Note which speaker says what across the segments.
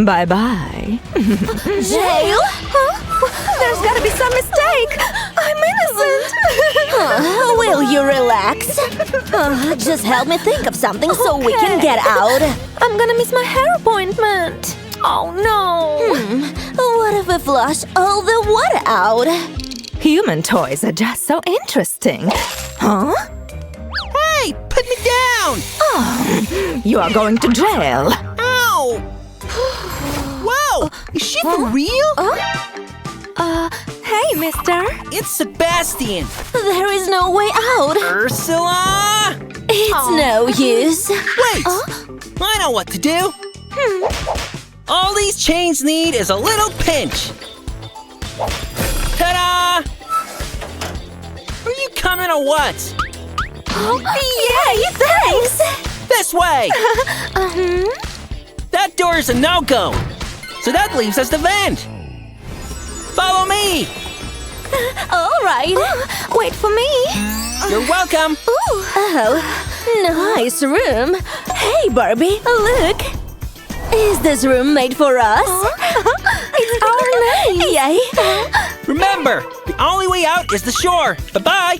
Speaker 1: Bye-bye.
Speaker 2: Jail?
Speaker 1: Huh? There's gotta be some mistake. I'm innocent.
Speaker 2: Will you relax? Just help me think of something so we can get out.
Speaker 1: I'm gonna miss my hair appointment. Oh no.
Speaker 2: What if we flush all the water out?
Speaker 1: Human toys are just so interesting. Huh?
Speaker 3: Hey, put me down!
Speaker 1: Oh, you are going to jail.
Speaker 3: Ow! Whoa! Is she for real?
Speaker 1: Hey, mister.
Speaker 3: It's Sebastian!
Speaker 2: There is no way out.
Speaker 3: Ursula!
Speaker 2: It's no use.
Speaker 3: Wait! I know what to do! All these chains need is a little pinch. Ta-da! Are you coming or what?
Speaker 2: Yay, thanks.
Speaker 3: This way! That door is a no-go. So that leaves us the vent. Follow me!
Speaker 2: All right.
Speaker 1: Wait for me.
Speaker 3: You're welcome.
Speaker 2: Oh, nice room. Hey, Barbie, look. Is this room made for us?
Speaker 1: It's our name.
Speaker 2: Yay.
Speaker 3: Remember, the only way out is the shore. Bye-bye.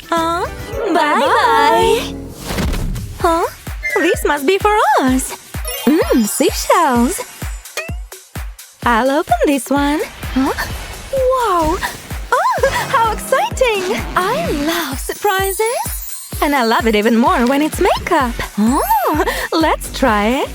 Speaker 1: Huh?
Speaker 2: Bye-bye.
Speaker 1: Huh? This must be for us. Seashells. I'll open this one. Huh? Wow! Oh, how exciting! I love surprises. And I love it even more when it's makeup. Oh, let's try it.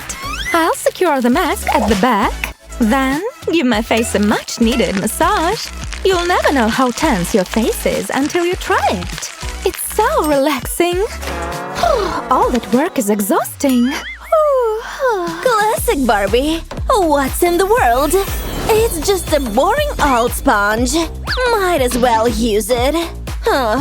Speaker 1: I'll secure the mask at the back. Then give my face a much-needed massage. You'll never know how tense your face is until you try it. It's so relaxing. All that work is exhausting.
Speaker 2: Classic Barbie. What's in the world? It's just a boring old sponge. Might as well use it. Oh,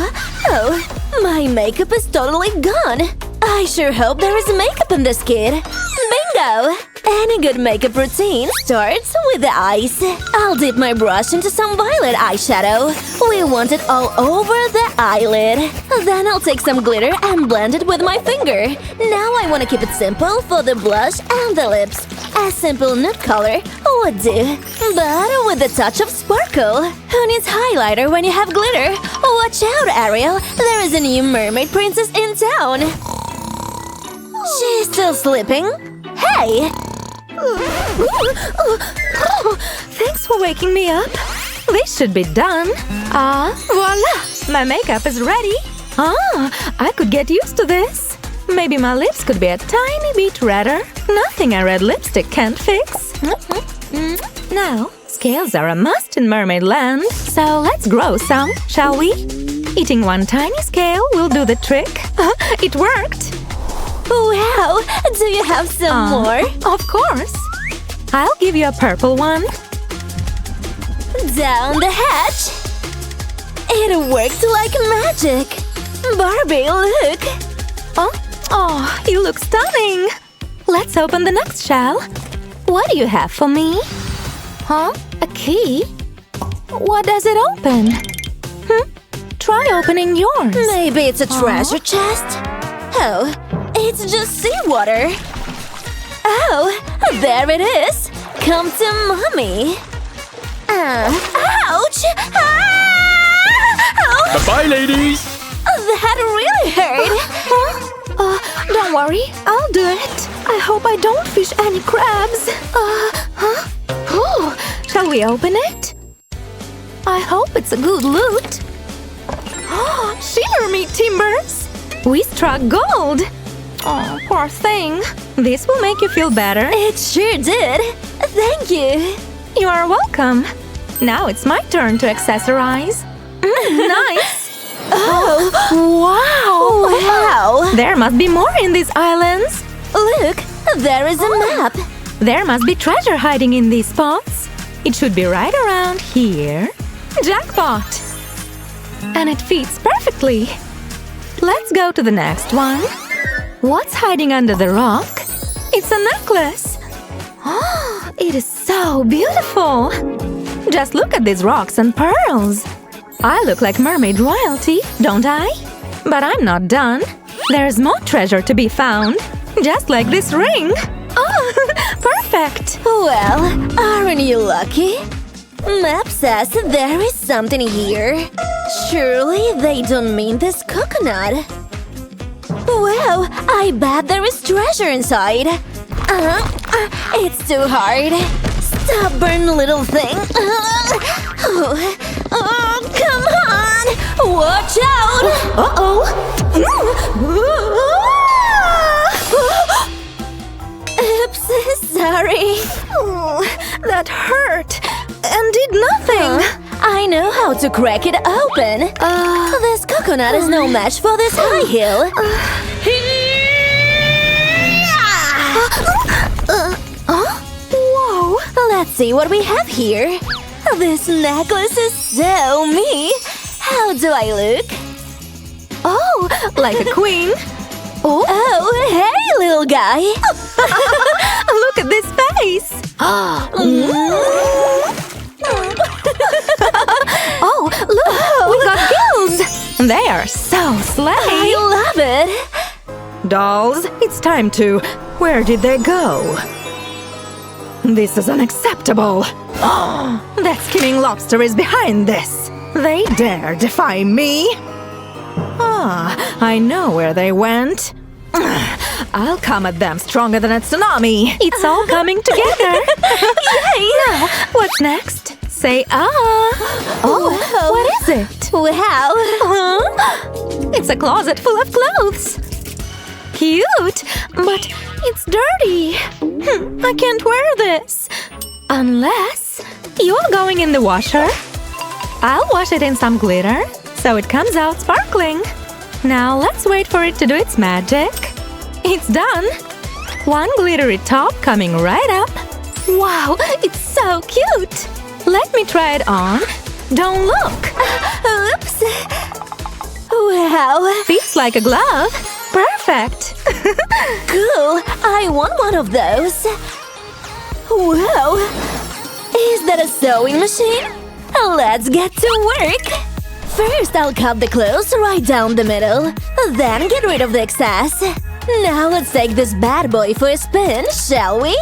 Speaker 2: my makeup is totally gone. I sure hope there is makeup in this kit. Bingo! Any good makeup routine starts with the eyes. I'll dip my brush into some violet eyeshadow. We want it all over the eyelid. Then I'll take some glitter and blend it with my finger. Now I want to keep it simple for the blush and the lips. A simple nude color would do, but with a touch of sparkle. Who needs highlighter when you have glitter? Watch out, Ariel. There is a new mermaid princess in town. She's still sleeping. Hey!
Speaker 1: Thanks for waking me up. This should be done. Voila! My makeup is ready. I could get used to this. Maybe my lips could be a tiny bit redder. Nothing a red lipstick can't fix. Now, scales are a must in mermaid land. So let's grow some, shall we? Eating one tiny scale will do the trick. It worked.
Speaker 2: Wow! Do you have some more?
Speaker 1: Of course. I'll give you a purple one.
Speaker 2: Down the hatch! It worked like magic! Barbie, look!
Speaker 1: Oh, you look stunning! Let's open the next shell. What do you have for me? A key? What does it open? Try opening yours.
Speaker 2: Maybe it's a treasure chest? Oh, it's just seawater! Oh, there it is! Come to mommy! Ouch!
Speaker 3: Bye-bye, ladies!
Speaker 2: That really hurt!
Speaker 1: Don't worry, I'll do it. I hope I don't fish any crabs. Shall we open it? I hope it's a good loot. Shimmer me timbers! We struck gold! Oh, poor thing. This will make you feel better.
Speaker 2: It sure did! Thank you!
Speaker 1: You are welcome. Now it's my turn to accessorize. Nice!
Speaker 2: Oh! Wow!
Speaker 1: There must be more in these islands.
Speaker 2: Look! There is a map!
Speaker 1: There must be treasure hiding in these spots. It should be right around here. Jackpot! And it fits perfectly. Let's go to the next one. What's hiding under the rock? It's a necklace. Oh, it is so beautiful. Just look at these rocks and pearls. I look like mermaid royalty, don't I? But I'm not done. There's more treasure to be found. Just like this ring. Oh, perfect. Perfect!
Speaker 2: Well, aren't you lucky? Map says there is something here. Surely they don't mean this coconut. Wow, I bet there is treasure inside. It's too hard. Stubborn little thing. Oh, come on! Watch out! Oops, sorry.
Speaker 1: That hurt and did nothing.
Speaker 2: I know how to crack it open. This coconut is no match for this high heel.
Speaker 1: Whoa!
Speaker 2: Let's see what we have here. This necklace is so me. How do I look?
Speaker 1: Oh, like a queen.
Speaker 2: Oh, hey, little guy.
Speaker 1: Look at this face. Oh, look, we got gills. They are so slay.
Speaker 2: I love it.
Speaker 1: Dolls, it's time to… Where did they go? This is unacceptable. That skimming lobster is behind this. They dare defy me? I know where they went. I'll come at them stronger than a tsunami. It's all coming together. Yay! What's next? Say Oh, what is it?
Speaker 2: Wow.
Speaker 1: It's a closet full of clothes. Cute, but it's dirty. I can't wear this. Unless you're going in the washer. I'll wash it in some glitter, so it comes out sparkling. Now let's wait for it to do its magic. It's done. One glittery top coming right up. Wow, it's so cute. Let me try it on. Don't look.
Speaker 2: Oops. Wow.
Speaker 1: Fits like a glove. Perfect.
Speaker 2: Cool. I want one of those. Wow. Is that a sewing machine? Let's get to work. First, I'll cut the clothes right down the middle. Then get rid of the excess. Now let's take this bad boy for a spin, shall we?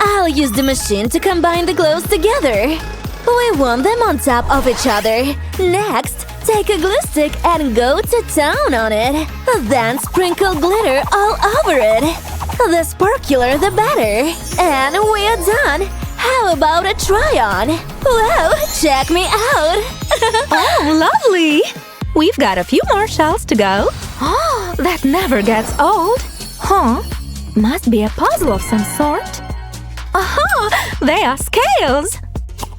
Speaker 2: I'll use the machine to combine the clothes together. We want them on top of each other. Next, take a glue stick and go to town on it. Then sprinkle glitter all over it. The sparkler, the better. And we're done. How about a try-on? Wow, check me out!
Speaker 1: Oh, lovely! We've got a few more shells to go. Oh, that never gets old. Huh? Must be a puzzle of some sort. Aha! They are scales!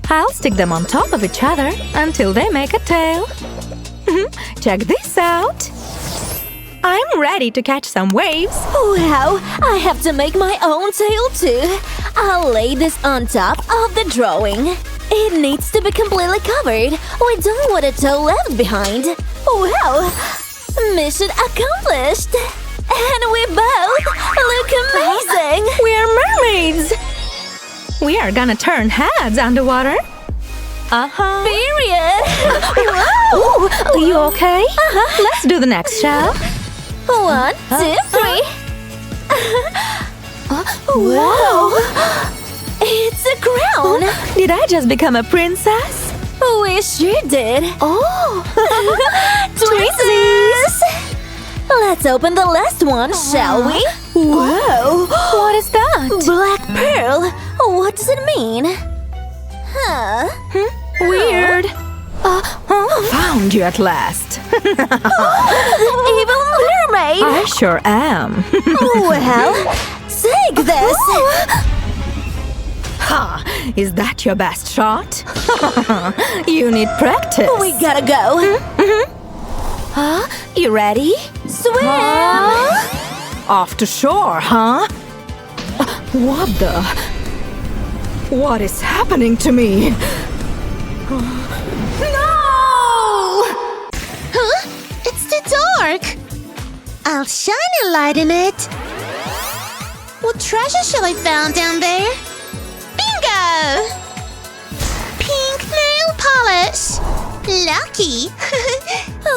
Speaker 1: I'll stick them on top of each other until they make a tail. Check this out. I'm ready to catch some waves.
Speaker 2: Wow, I have to make my own tail too. I'll lay this on top of the drawing. It needs to be completely covered. We don't want a toe left behind. Wow! Mission accomplished! And we both look amazing!
Speaker 1: We're mermaids! We are gonna turn heads underwater.
Speaker 2: Period!
Speaker 1: Ooh, are you okay? Let's do the next shell.
Speaker 2: 1, 2, 3.
Speaker 1: Wow!
Speaker 2: It's a crown!
Speaker 1: Did I just become a princess?
Speaker 2: We sure did!
Speaker 1: Oh!
Speaker 2: Twinsies! Let's open the last one, shall we?
Speaker 1: Whoa! What is that?
Speaker 2: Black pearl? What does it mean? Huh?
Speaker 1: Weird. Found you at last.
Speaker 2: Evil mermaid!
Speaker 1: I sure am.
Speaker 2: Well, take this!
Speaker 1: Ha! Is that your best shot? You need practice.
Speaker 2: We gotta go.
Speaker 1: You ready?
Speaker 2: Swim!
Speaker 1: Off to shore, huh? What the? What is happening to me? No!
Speaker 4: Huh? It's too dark. I'll shine a light in it. What treasure shall I found down there? Bingo! Pink nail polish. Lucky.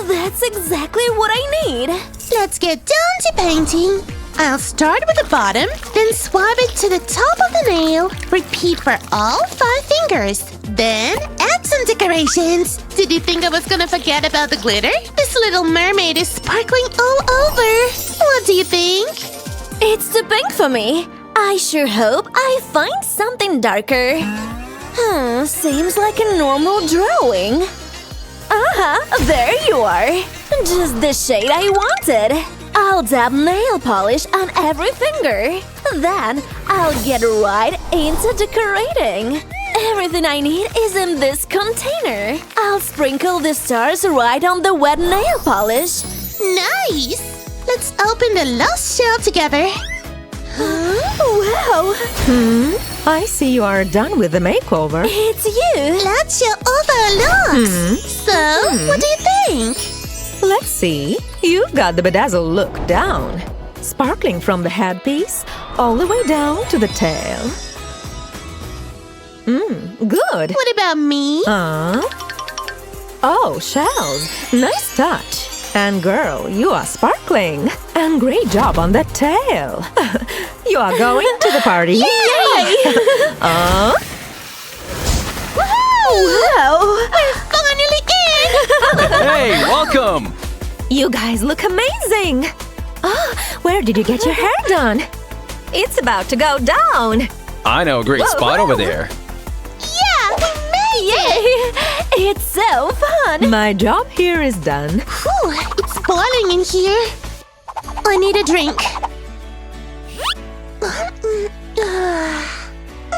Speaker 2: That's exactly what I need.
Speaker 4: Let's get down to painting. I'll start with the bottom, then swab it to the top of the nail. Repeat for all 5 fingers. Then add some decorations. Did you think I was gonna forget about the glitter? This little mermaid is sparkling all over. What do you think?
Speaker 2: It's too pink for me. I sure hope I find something darker. Seems like a normal drawing. There you are. Just the shade I wanted. I'll dab nail polish on every finger. Then I'll get right into decorating. Everything I need is in this container. I'll sprinkle the stars right on the wet nail polish.
Speaker 4: Nice! Let's open the last shell together.
Speaker 2: Wow!
Speaker 1: I see you are done with the makeover.
Speaker 2: It's you!
Speaker 4: Let's show off our looks. So, what do you think?
Speaker 1: Let's see. You've got the bedazzled look down. Sparkling from the headpiece all the way down to the tail. Good.
Speaker 4: What about me?
Speaker 1: Oh, shells. Nice touch. And girl, you are sparkling. And great job on that tail. You are going to the party.
Speaker 2: Yay! Wow!
Speaker 4: We're finally in!
Speaker 5: Hey, welcome!
Speaker 1: You guys look amazing. Where did you get your hair done? It's about to go down.
Speaker 5: I know a great spot over there.
Speaker 4: Yeah, we made it!
Speaker 2: Yay! It's so fun!
Speaker 1: My job here is done.
Speaker 4: Whew, it's boiling in here. I need a drink.